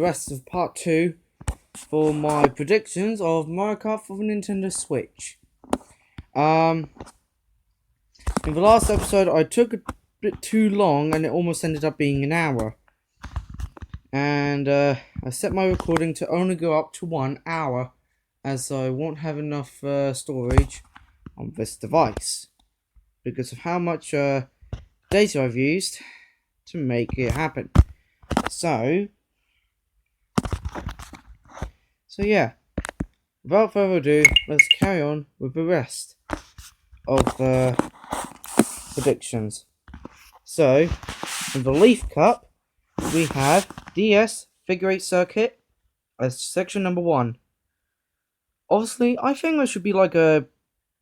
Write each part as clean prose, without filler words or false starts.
rest of part 2 for my predictions of Mariokart for the Nintendo Switch. In the last episode I took a bit too long and it almost ended up being an hour. And I set my recording to only go up to 1 hour, as I won't have enough storage on this device because of how much data I've used to make it happen. So yeah, without further ado, let's carry on with the rest of the predictions. So, in the Leaf Cup, we have DS Figure 8 Circuit as section number 1. Obviously, I think there should be like a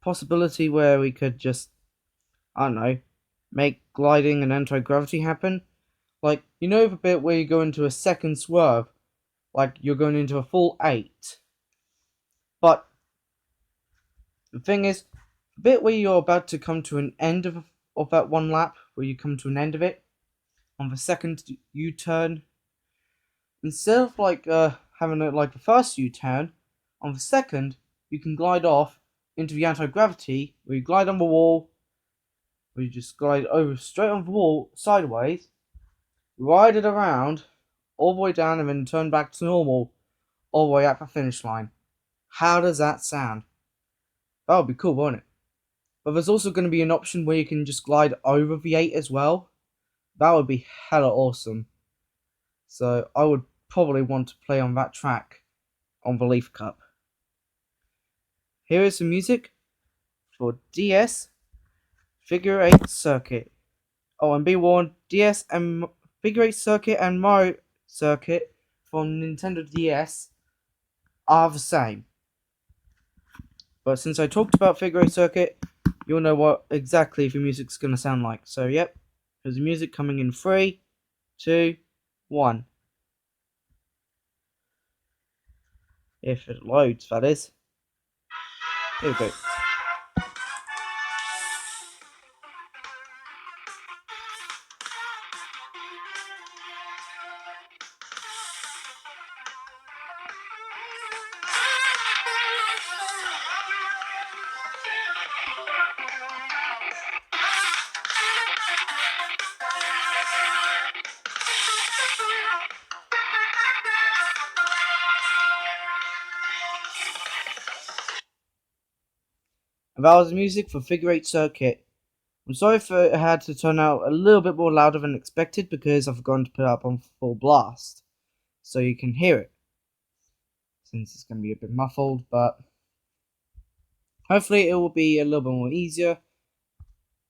possibility where we could just, I don't know, make gliding and anti-gravity happen. Like, you know the bit where you go into a second swerve, like you're going into a full 8. But the thing is, the bit where you're about to come to an end of that one lap, where you come to an end of it, on the second U-turn, instead of like having it like the first U-turn, on the second, you can glide off into the anti-gravity, where you glide on the wall, where you just glide over straight on the wall, sideways, ride it around, all the way down, and then turn back to normal, all the way at the finish line. How does that sound? That would be cool, wouldn't it? But there's also going to be an option where you can just glide over the 8 as well. That would be hella awesome. So I would probably want to play on that track on the Leaf Cup. Here is some music for DS Figure 8 Circuit. Oh, and be warned, DS and Figure 8 Circuit and Mario Circuit from Nintendo DS are the same. But since I talked about Figure 8 Circuit, you'll know what exactly the music's going to sound like. So, yep, there's the music coming in 3, 2, 1. If it loads, that is. Here we go. And that was the music for Figure 8 Circuit. I'm sorry if it had to turn out a little bit more louder than expected because I've forgotten to put it up on full blast, so you can hear it. Since it's going to be a bit muffled, but hopefully it will be a little bit more easier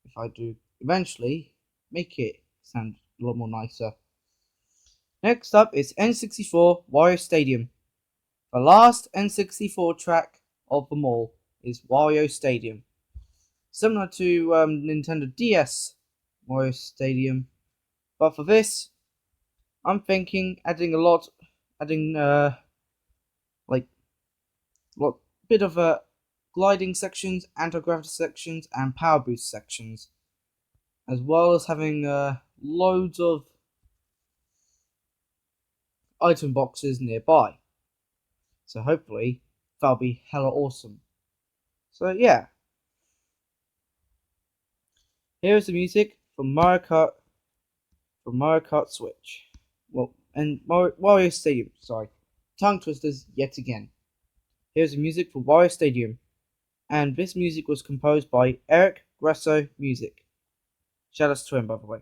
if I do eventually make it sound a lot more nicer. Next up is N64 Warrior Stadium. The last N64 track of them all is Wario Stadium. Similar to Nintendo DS Wario Stadium, but for this, I'm thinking adding bit of gliding sections, anti-gravity sections, and power boost sections, as well as having loads of item boxes nearby. So hopefully that'll be hella awesome. So yeah, here's the music from Mariokart Switch. Well, and Wario Stadium. Sorry, tongue twisters yet again. Here's the music for Wario Stadium, and this music was composed by Eric Grasso Music. Shoutouts to him, by the way.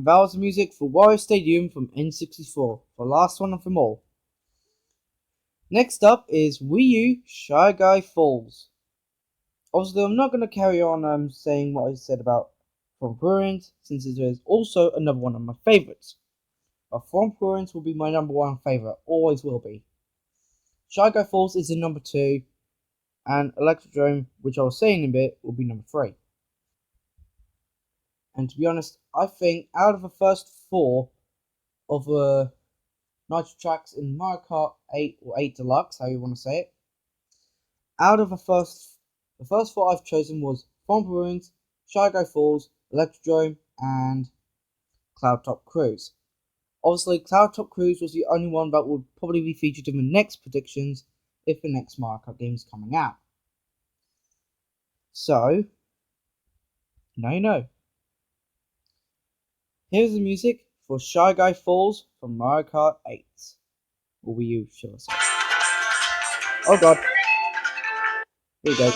And that was the music for Wario Stadium from N64, the last one of them all. Next up is Wii U Shy Guy Falls. Obviously, I'm not going to carry on saying what I said about From Ruins, since there is also another one of my favourites. But From Ruins will be my number one favourite, always will be. Shy Guy Falls is in number 2, and Electric Drone, which I will say in a bit, will be number 3. And to be honest, I think out of the first 4 of the Nitro tracks in Mario Kart 8 or 8 Deluxe, how you want to say it, out of the first 4 I've chosen was From Ruins, Shy Guy Falls, Electric Drone, and Cloud Top Cruise. Obviously, Cloud Top Cruise was the only one that would probably be featured in the next predictions if the next Mario Kart game is coming out. So, now you know. Here's the music for Shy Guy Falls from Mario Kart 8. Or Wii U, shall I say. Oh god. Here we go.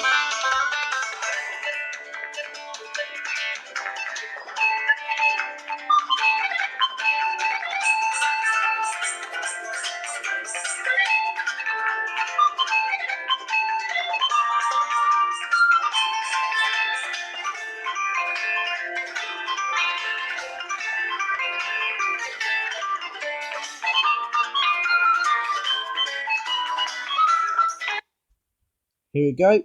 Here we go.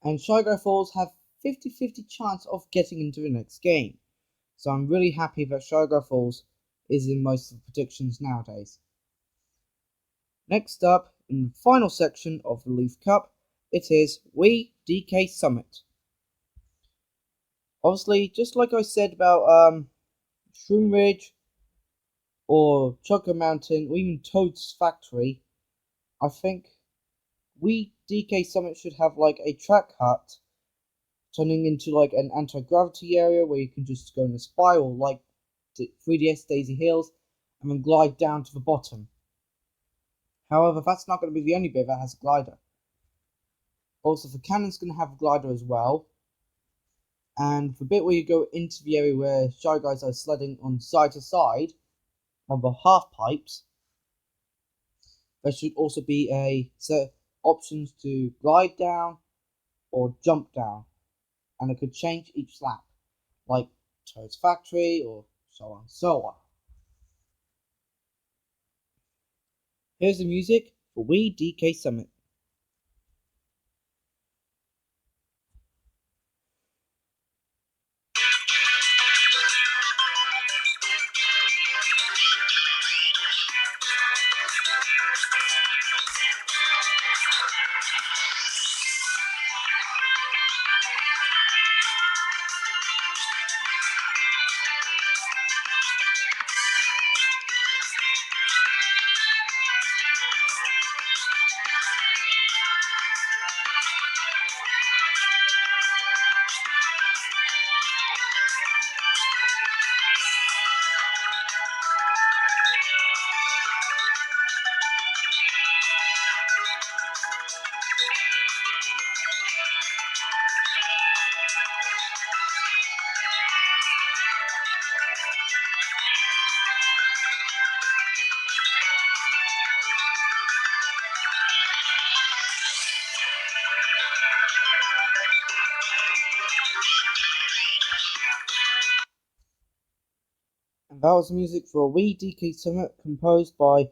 And Shy Guy Falls have 50-50 chance of getting into the next game. So I'm really happy that Shy Guy Falls is in most of the predictions nowadays. Next up, in the final section of the Leaf Cup, it is Wii DK Summit. Obviously, just like I said about Shroom Ridge or Choco Mountain or even Toad's Factory, I think Wii DK Summit should have like a track hut turning into like an anti-gravity area where you can just go in a spiral like 3DS Daisy Hills and then glide down to the bottom. However, that's not going to be the only bit that has a glider. Also, the cannon's going to have a glider as well. And the bit where you go into the area where Shy Guys are sledding on side to side on the half pipes, there should also be a set options to glide down or jump down. And it could change each lap, like Toad's Factory or so on and so on. Here's the music for Wii DK Summit. And that was music for Wii DK Summit composed by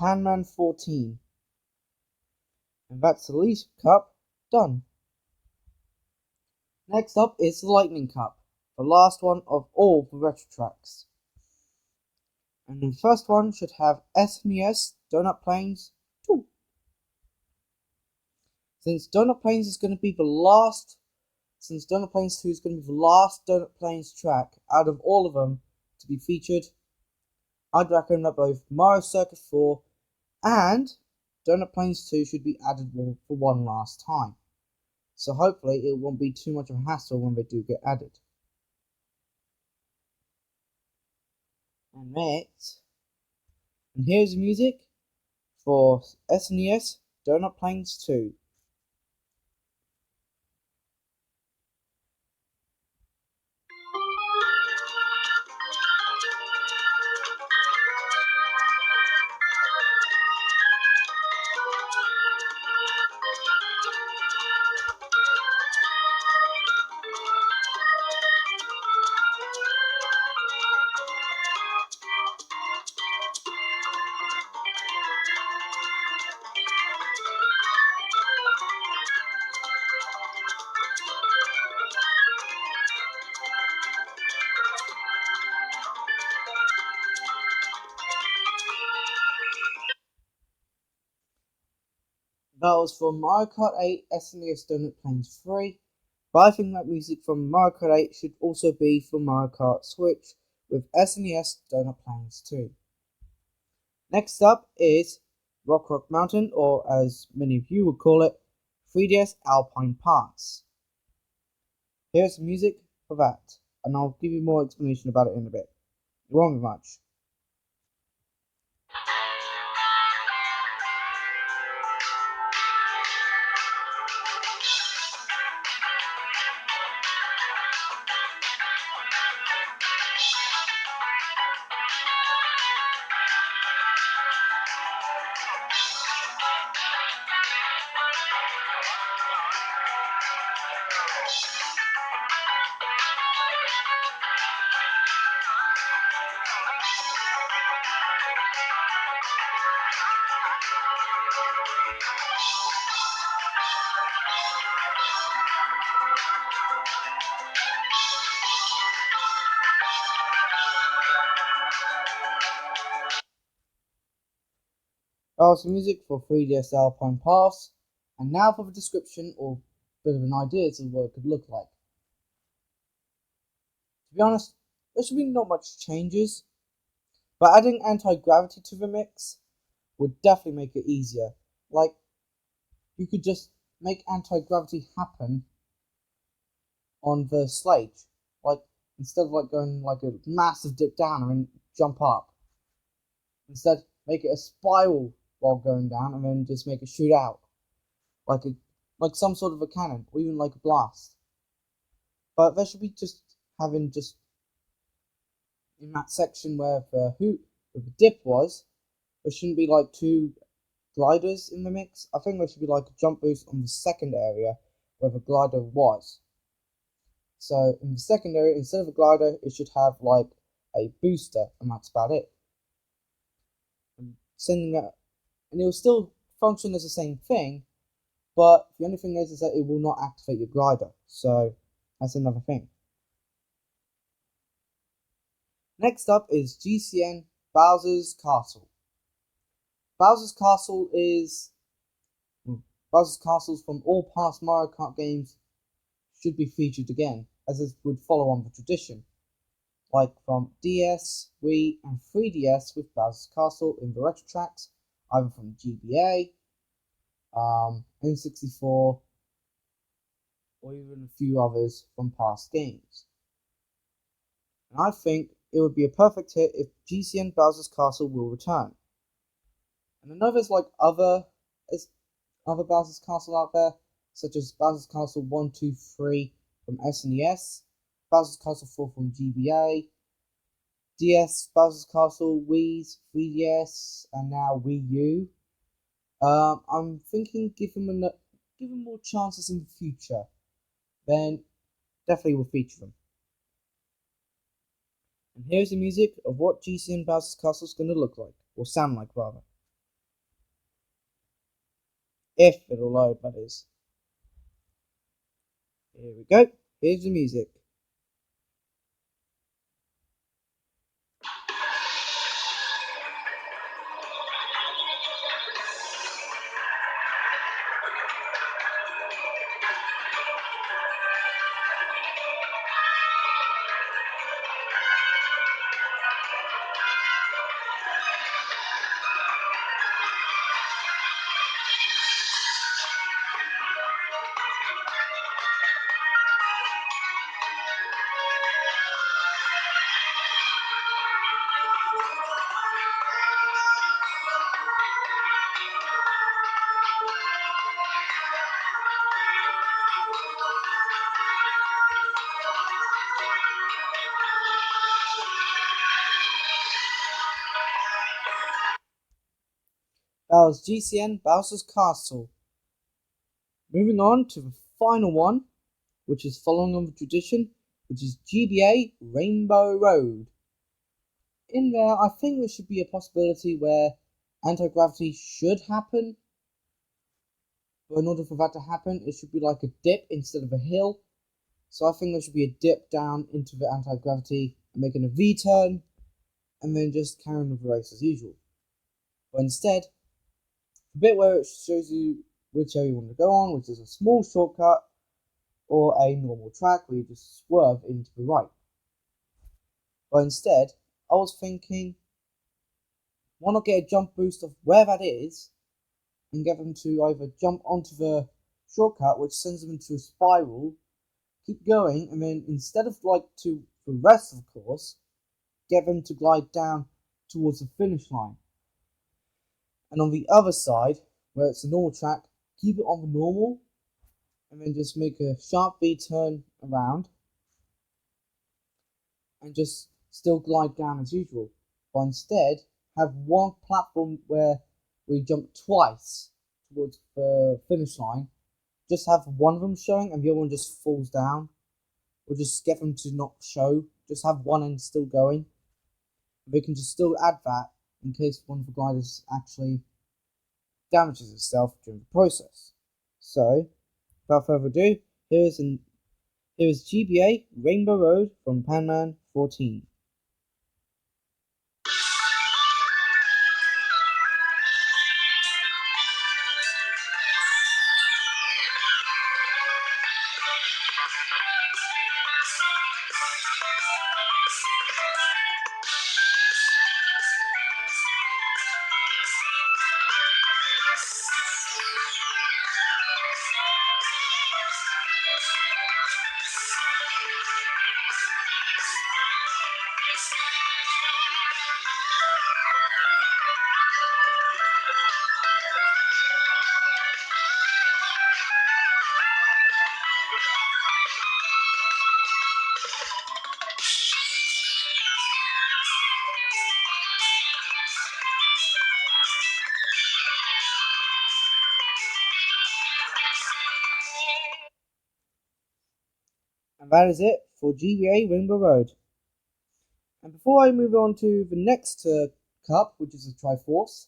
Panman14. And that's the Leaf Cup done. Next up is the Lightning Cup, the last one of all the retro tracks. And the first one should have SNES Donut Plains 2. Since Donut Plains is going to be the last, since Donut Plains 2 is going to be the last Donut Plains track out of all of them to be featured, I'd reckon that both Mario Circuit 4 and Donut Plains 2 should be added for one last time. So hopefully it won't be too much of a hassle when they do get added. And here's the music for SNES Donut Plains 2. That was from Mario Kart 8 SNES Donut Plains 3. But I think that music from Mario Kart 8 should also be from Mario Kart Switch with SNES Donut Plains 2. Next up is Rockrock Mountain, or as many of you would call it, 3DS Alpine Pass. Here's the music for that, and I'll give you more explanation about it in a bit. It won't be much. That was the music for 3DS Alpine Pass, and now for the description or bit of an idea of what it could look like. To be honest, there should be not much changes, but adding anti-gravity to the mix would definitely make it easier. Like, you could just make anti-gravity happen on the stage. Like, instead of like going like a massive dip down and then jump up. Instead, make it a spiral while going down and then just make it shoot out. Like some sort of a cannon, or even like a blast. But there should be just having just in that section where the dip was, there shouldn't be like two gliders in the mix. I think there should be like a jump boost on the second area where the glider was. So in the second area, instead of a glider, it should have like a booster, and that's about it. And sending that, and it will still function as the same thing, but the only thing is that it will not activate your glider. So that's another thing. Next up is GCN Bowser's Castle. Bowser's Castle is Bowser's Castles from all past Mario Kart games should be featured again, as it would follow on the tradition, like from DS, Wii, and 3DS with Bowser's Castle in the retro tracks, either from GBA, N64, or even a few others from past games. And I think it would be a perfect hit if GCN Bowser's Castle will return. And I know there's like other Bowser's Castle out there, such as Bowser's Castle 1, 2, 3 from SNES, Bowser's Castle 4 from GBA, DS Bowser's Castle, Wii's, 3DS, and now Wii U. I'm thinking give them more chances in the future, then definitely will feature them. And here's the music of what GCN Bowser's Castle is going to look like, or sound like rather. If it'll load, that is. Here we go. Here's the music. That was GCN Bowser's Castle. Moving on to the final one, which is following on the tradition, which is Gba Rainbow Road. In there, I think there should be a possibility where anti-gravity should happen. But in order for that to happen, it should be like a dip instead of a hill. So I think there should be a dip down into the anti-gravity, making a V-turn, and then just carrying on with the race as usual. But instead, the bit where it shows you which area you want to go on, which is a small shortcut or a normal track where you just swerve into the right. But instead, I was thinking, why not get a jump boost of where that is and get them to either jump onto the shortcut, which sends them into a spiral, keep going, and then instead of like to the rest of the course, get them to glide down towards the finish line. And on the other side, where it's a normal track, keep it on the normal, and then just make a sharp V turn around, and just still glide down as usual. But instead, have one platform where we jump twice towards the finish line. Just have one of them showing and the other one just falls down. Or just get them to not show. Just have one end still going. They can just still add that in case one of the gliders actually damages itself during the process. So, without further ado, here is Gba Rainbow Road from Panman 14. And that is it for Gba Rainbow Road. And before I move on to the next cup, which is a Triforce,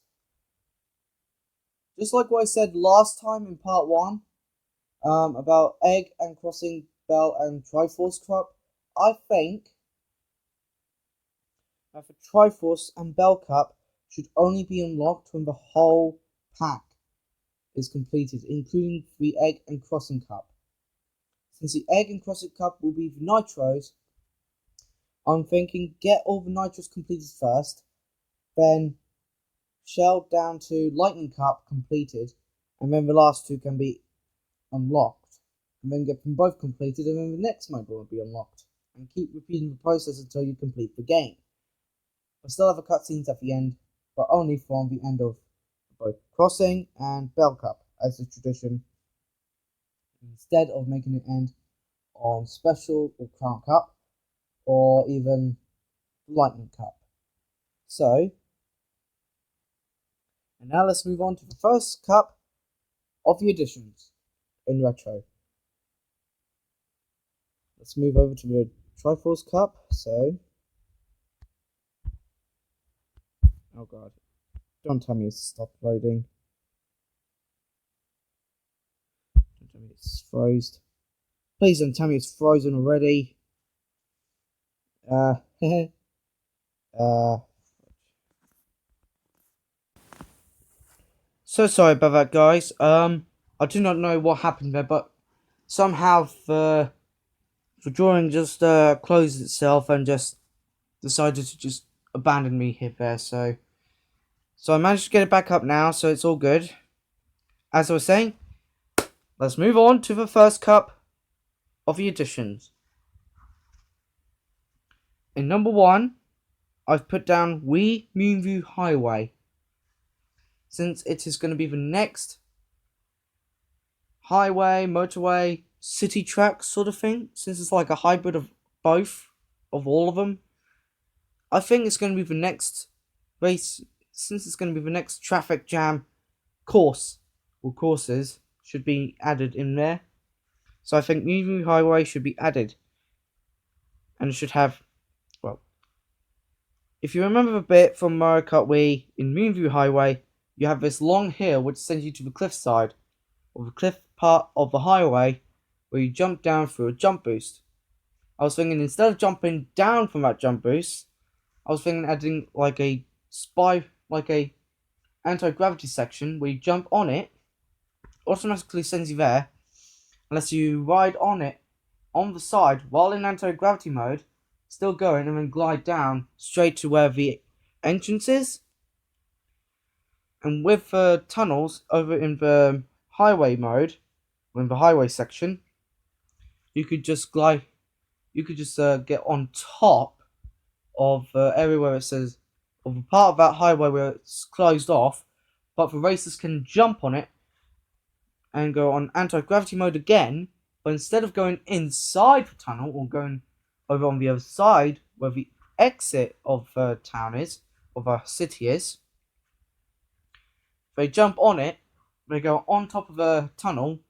just like what I said last time in part 1 about Egg and Crossing Bell and Triforce Cup, I think that the Triforce and Bell Cup should only be unlocked when the whole pack is completed, including the Egg and Crossing Cup. Since the Egg and Crossing Cup will be the Nitros, I'm thinking get all the Nitros completed first, then Shell down to Lightning Cup completed, and then the last two can be unlocked. And then get them both completed, and then the next mode will be unlocked. And keep repeating the process until you complete the game. I still have the cutscenes at the end, but only from the end of both Crossing and Bell Cup, as is tradition, instead of making it end on Special or Crown Cup, or even Lightning Cup. So, and now let's move on to the first cup of the editions in Retro. Let's move over to the Triforce Cup. So, oh god, don't tell me it's stopped loading. Don't tell me it's frozen. Please don't tell me it's frozen already. So sorry about that, guys. I do not know what happened there, but somehow the drawing just closed itself and just decided to just abandon me here there. So I managed to get it back up now, so it's all good. As I was saying, let's move on to the first cup of the editions. In number 1, I've put down Wii Moonview Highway, since it is going to be the next highway, motorway, city track sort of thing, since it's like a hybrid of both, of all of them. I think it's going to be the next race, since it's going to be the next traffic jam course, or courses, should be added in there. So I think Moonview Highway should be added. And it should have, well, if you remember the bit from Mariokart Wii, in Moonview Highway, you have this long hill which sends you to the cliffside, or the cliff part of the highway, where you jump down through a jump boost. I was thinking instead of jumping down from that jump boost, I was thinking adding like a anti-gravity section where you jump on it, automatically sends you there unless you ride on it on the side while in anti-gravity mode, still going, and then glide down straight to where the entrance is. And with the tunnels over in the highway mode, in the highway section, you could just glide, you could just get on top of the area where it says, of the part of that highway where it's closed off, but the racers can jump on it and go on anti-gravity mode again, but instead of going inside the tunnel or going over on the other side where the exit of the town is, or the city is, they jump on it, they go on top of the tunnel,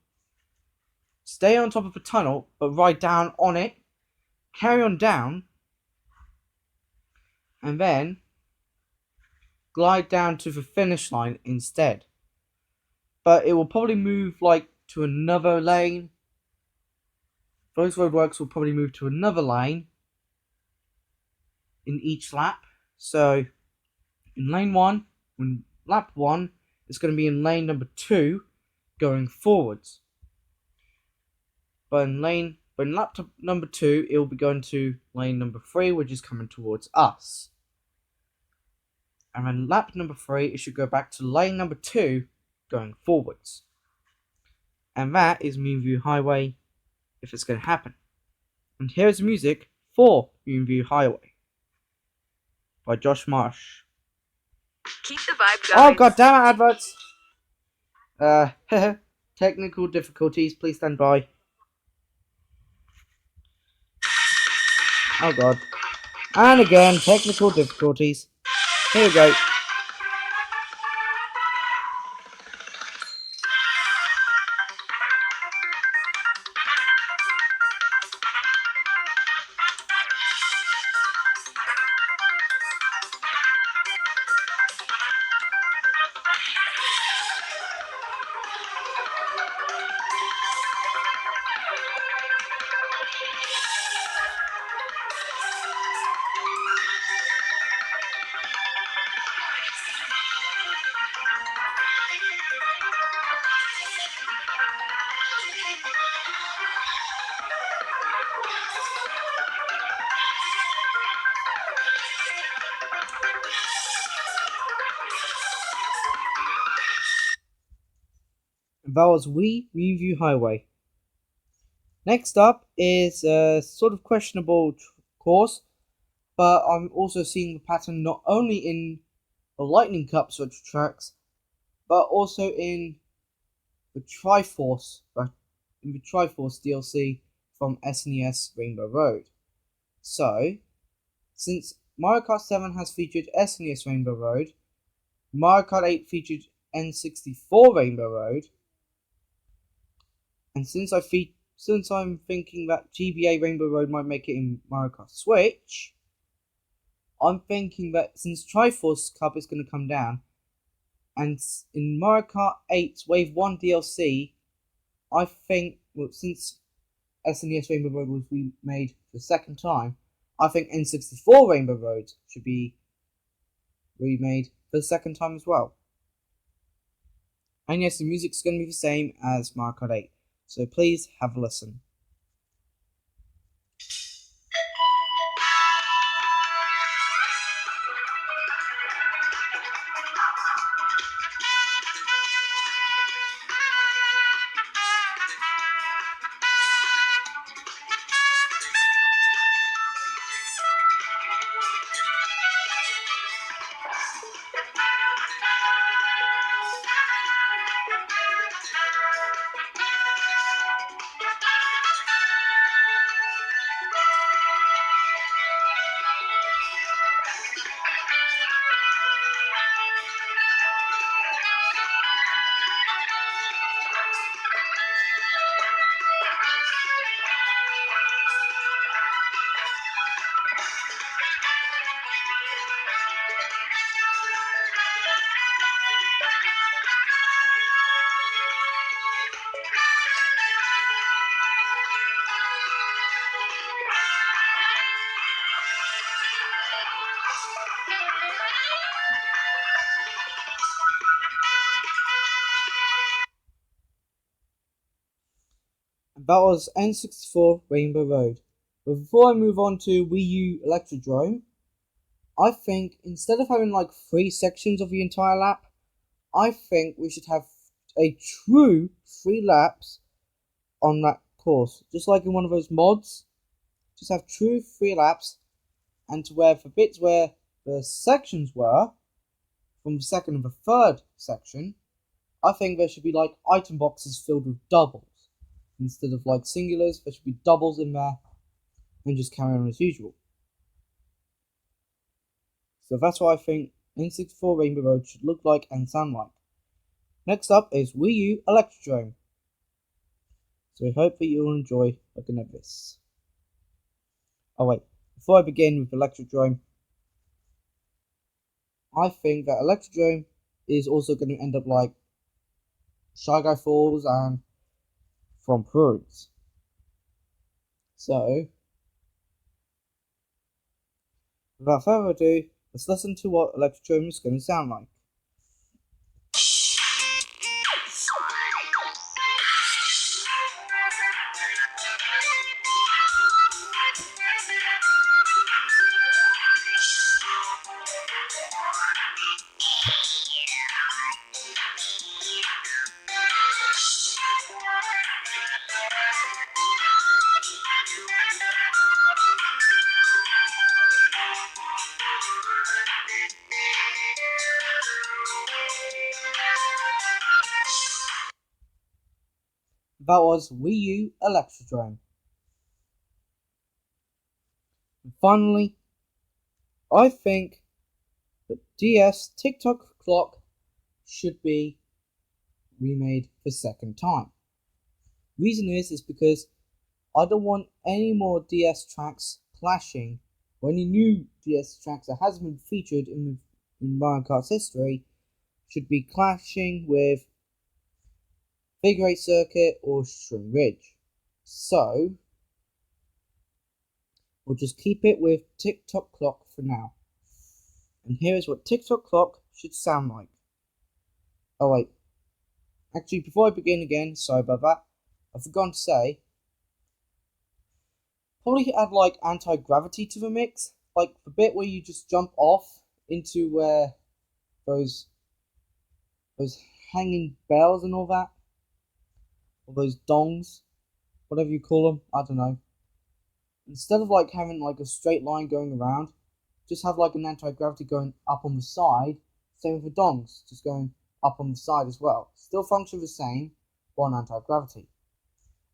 stay on top of the tunnel, but ride down on it, carry on down, and then glide down to the finish line instead. But it will probably move like to another lane. Those roadworks will probably move to another lane in each lap. So in lane 1, in lap 1, it's going to be in lane number 2 going forwards. But in lap number 2, it will be going to lane number 3, which is coming towards us. And then lap number 3, it should go back to lane number 2 going forwards. And that is Moonview Highway, if it's going to happen. And here's the music for Moonview Highway by Josh Marsh. Keep the vibe going. Oh god damn it, adverts! Technical difficulties, please stand by. Oh god. And again, technical difficulties. Here we go. That was Wii U Highway. Next up is a sort of questionable course, but I'm also seeing the pattern not only in the Lightning Cup sort of tracks, but also in the Triforce DLC from SNES Rainbow Road. So, since Mario Kart 7 has featured SNES Rainbow Road, Mario Kart 8 featured N64 Rainbow Road, and since I'm thinking that Gba Rainbow Road might make it in Mario Kart Switch, I'm thinking that since Triforce Cup is going to come down, and in Mario Kart 8's Wave 1 DLC, I think, well, since SNES Rainbow Road was remade for the second time, I think N64 Rainbow Road should be remade for the second time as well. And yes, the music's going to be the same as Mario Kart 8, so please have a listen. That was N64 Rainbow Road. But before I move on to Wii U Electric Drone, I think instead of having like 3 sections of the entire lap, I think we should have a true 3 laps on that course. Just like in one of those mods. Just have true 3 laps, and to where the bits where the sections were, from the second and the third section, I think there should be like item boxes filled with doubles. Instead of like singulars, there should be doubles in there, and just carry on as usual. So that's what I think N64 Rainbow Road should look like and sound like. Next up is Wii U Electric Drone. So I hope that you will enjoy looking at this. Oh wait, before I begin with Electric Drone, I think that Electric Drone is also going to end up like Shy Guy Falls and From Prudes. So, without further ado, let's listen to what Electric Drone is going to sound like. That was Wii U Electric Drone. And finally, I think that DS TikTok Clock should be remade for second time. Reason is because I don't want any more DS tracks clashing, or any new DS tracks that hasn't been featured in Mariokart's history should be clashing with Figure 8 Circuit or String Ridge. So, we'll just keep it with TikTok Clock for now. And here is what TikTok Clock should sound like. Oh wait, actually before I begin again, sorry about that, I forgot to say, probably add like anti-gravity to the mix, like the bit where you just jump off into where those hanging bells and all that, or those dongs, whatever you call them, I don't know. Instead of like having like a straight line going around, just have like an anti-gravity going up on the side. Same with the dongs, just going up on the side as well. Still function the same, but on anti-gravity.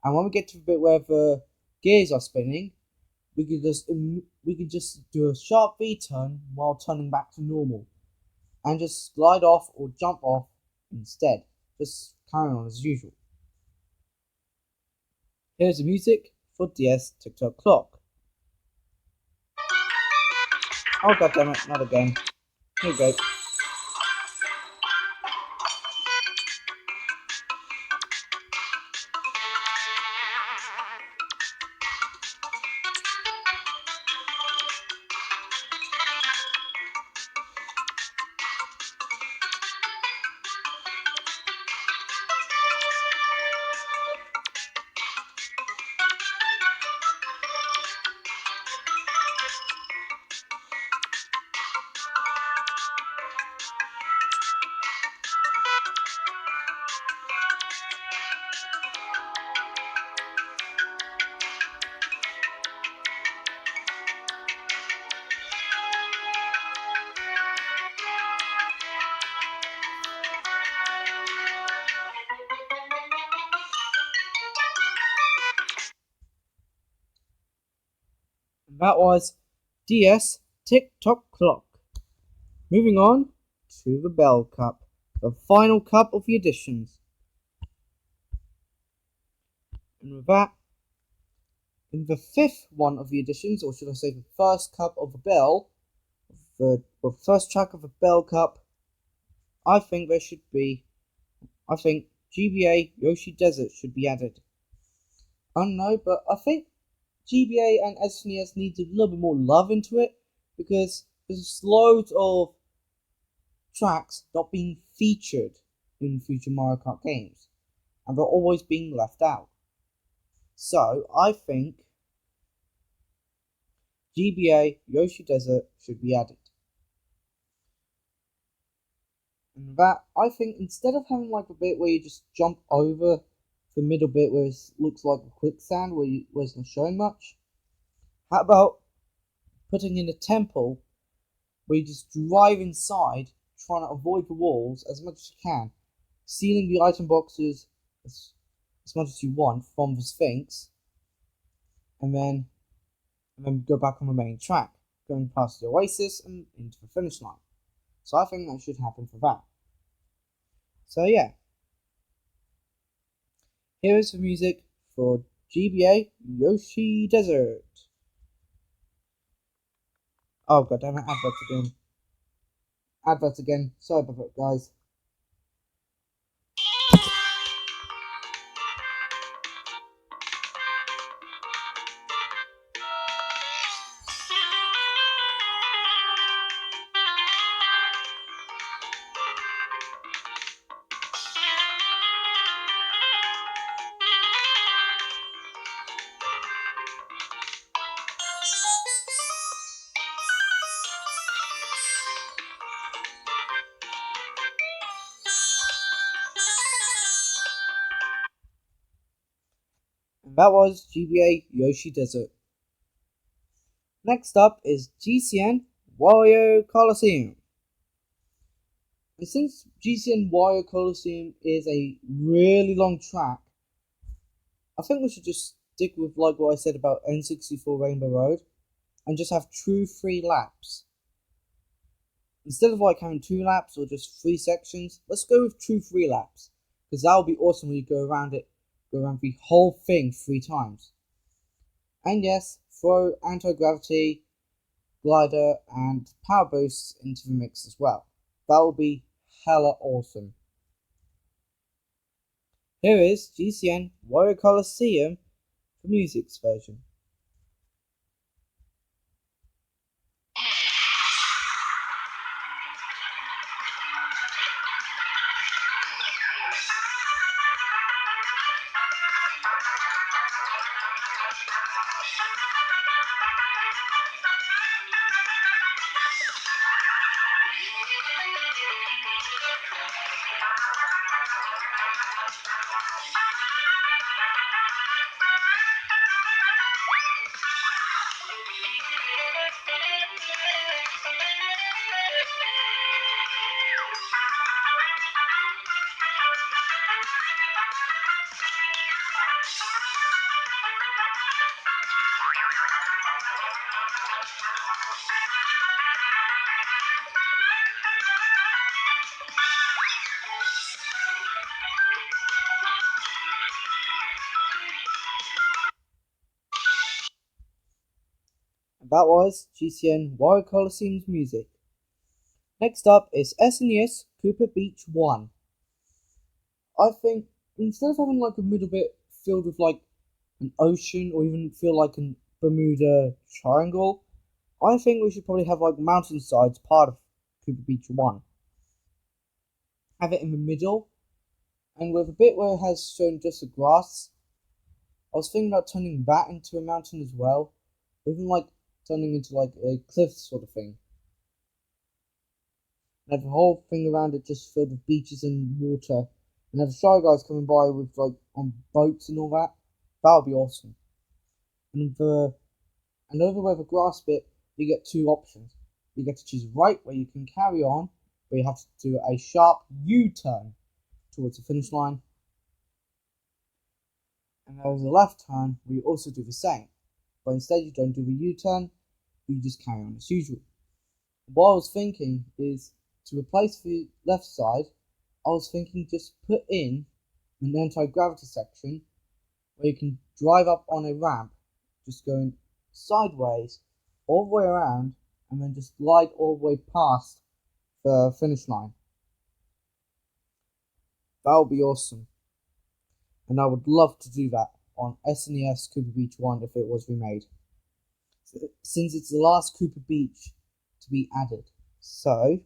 And when we get to the bit where the gears are spinning, we can just do a sharp V-turn while turning back to normal, and just glide off or jump off instead. Just carry on as usual. Here's the music for DS TikTok Clock. Oh goddammit, not again. Here we go. That was DS TikTok Clock. Moving on to the Bell Cup, the final cup of the editions. And with that, in the 5th one of the editions, or should I say the first cup of the Bell, the first track of the Bell Cup, I think Gba Yoshi Desert should be added. I don't know, but I think GBA and SNES needs a little bit more love into it, because there's loads of tracks not being featured in future Mario Kart games, and they're always being left out. So I think Gba Yoshi Desert should be added. And that, I think, instead of having like a bit where you just jump over the middle bit where it looks like a quicksand where it's not showing much, how about putting in a temple where you just drive inside, trying to avoid the walls as much as you can, sealing the item boxes as much as you want from the Sphinx, and then go back on the main track, going past the Oasis and into the finish line. So I think that should happen for that. So yeah, here is the music for Gba Yoshi Desert. Oh god damn it, adverts again. Adverts again. Sorry about that, guys. And that was Gba Yoshi Desert. Next up is Gcn Wario Coliseum. And since Gcn Wario Coliseum is a really long track, I think we should just stick with like what I said about N64 Rainbow Road and just have true 3 laps. Instead of like having 2 laps or just 3 sections, let's go with true 3 laps. Because that would be awesome when you go around the whole thing 3 times. And yes, throw anti-gravity, glider, and power boosts into the mix as well. That would be hella awesome. Here is Gcn Wario Coliseum, the music's version. And that was Gcn Wario Coliseum's music. Next up is SNES Cooper Beach 1. I think instead of having like a middle bit filled with like an ocean or even feel like a Bermuda Triangle, I think we should probably have like mountainsides part of Cooper Beach 1. Have it in the middle, and with a bit where it has shown just the grass, I was thinking about turning that into a mountain as well, or even like turning into like a cliff sort of thing. And have the whole thing around it just filled with beaches and water, and have Shy Guys coming by with like on boats and all that. That would be awesome. And over where the grass bit, you get 2 options. You get to choose right where you can carry on, but you have to do a sharp U-turn towards the finish line. And there is a left turn where you also do the same, but instead you don't do the U-turn, you just carry on as usual. What I was thinking is to replace the left side, I was thinking just put in an anti-gravity section where you can drive up on a ramp, just going sideways all the way around, and then just glide all the way past the finish line. That would be awesome. And I would love to do that on SNES Cooper Beach 1 if it was remade, since it's the last Cooper Beach to be added. So,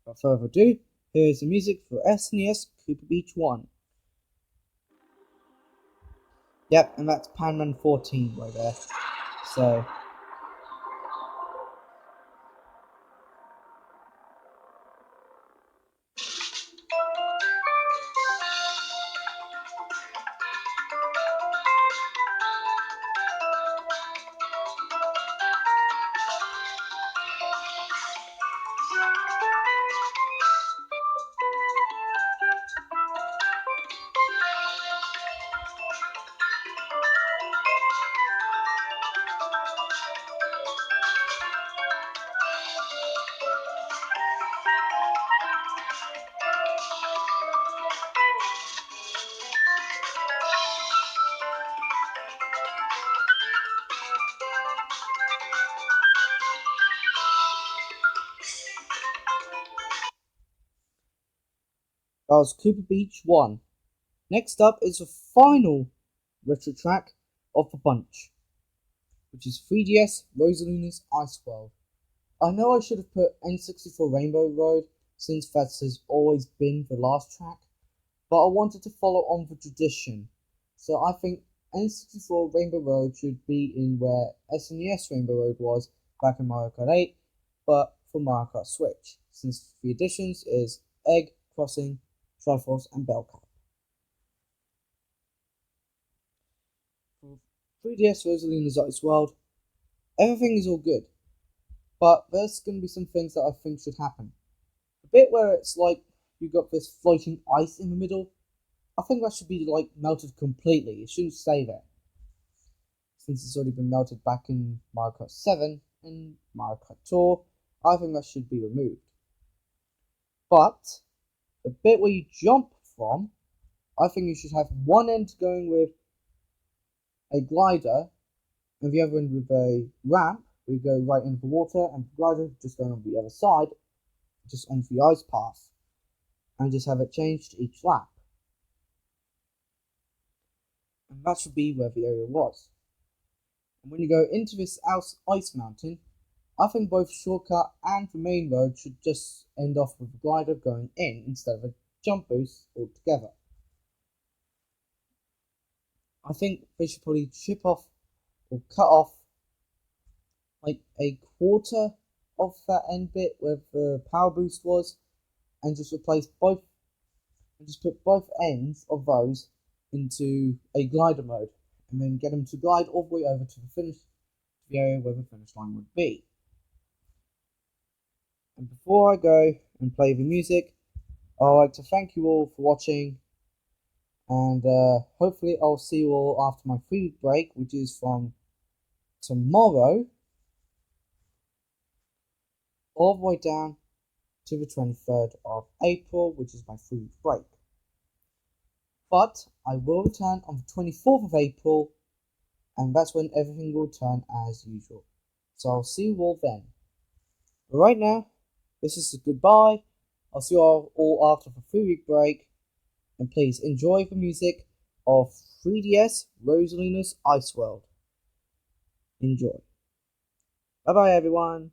without further ado, here is the music for SNES Cooper Beach 1. Yep, and that's Panman 14 right there. So that was Cooper Beach 1. Next up is the final retro track of the bunch, which is 3DS Rosalina's Ice World. I know I should have put N64 Rainbow Road, since that has always been the last track, but I wanted to follow on the tradition. So I think N64 Rainbow Road should be in where SNES Rainbow Road was back in Mario Kart 8, but for Mario Kart Switch, since the additions is Egg, Crossing, Triforce, and Bellcat. For 3DS Rosalina's Ice World, everything is all good, but there's going to be some things that I think should happen. The bit where it's like you got this floating ice in the middle, I think that should be like melted completely. It shouldn't stay there, since it's already been melted back in Mario Kart 7 and Mario Kart Tour. I think that should be removed. But the bit where you jump from, I think you should have one end going with a glider and the other end with a ramp. We go right into the water, and the glider just going on the other side, just onto the ice path, and just have it changed each lap. And that should be where the area was. And when you go into this ice mountain, I think both shortcut and the main road should just end off with the glider going in instead of a jump boost altogether. I think they should probably chip off or cut off like a quarter of that end bit where the power boost was, and just replace both, and just put both ends of those into a glider mode, and then get them to glide all the way over to the area where the finish line would be. And before I go and play the music, I'd like to thank you all for watching, and hopefully I'll see you all after my 3-week break, which is from tomorrow all the way down to the 23rd of April, which is my 3-week break. But I will return on the 24th of April, and that's when everything will return as usual. So I'll see you all then. But right now, this is a goodbye. I'll see you all after the 3-week break, and please enjoy the music of 3DS Rosalina's Ice World. Enjoy. Bye bye everyone.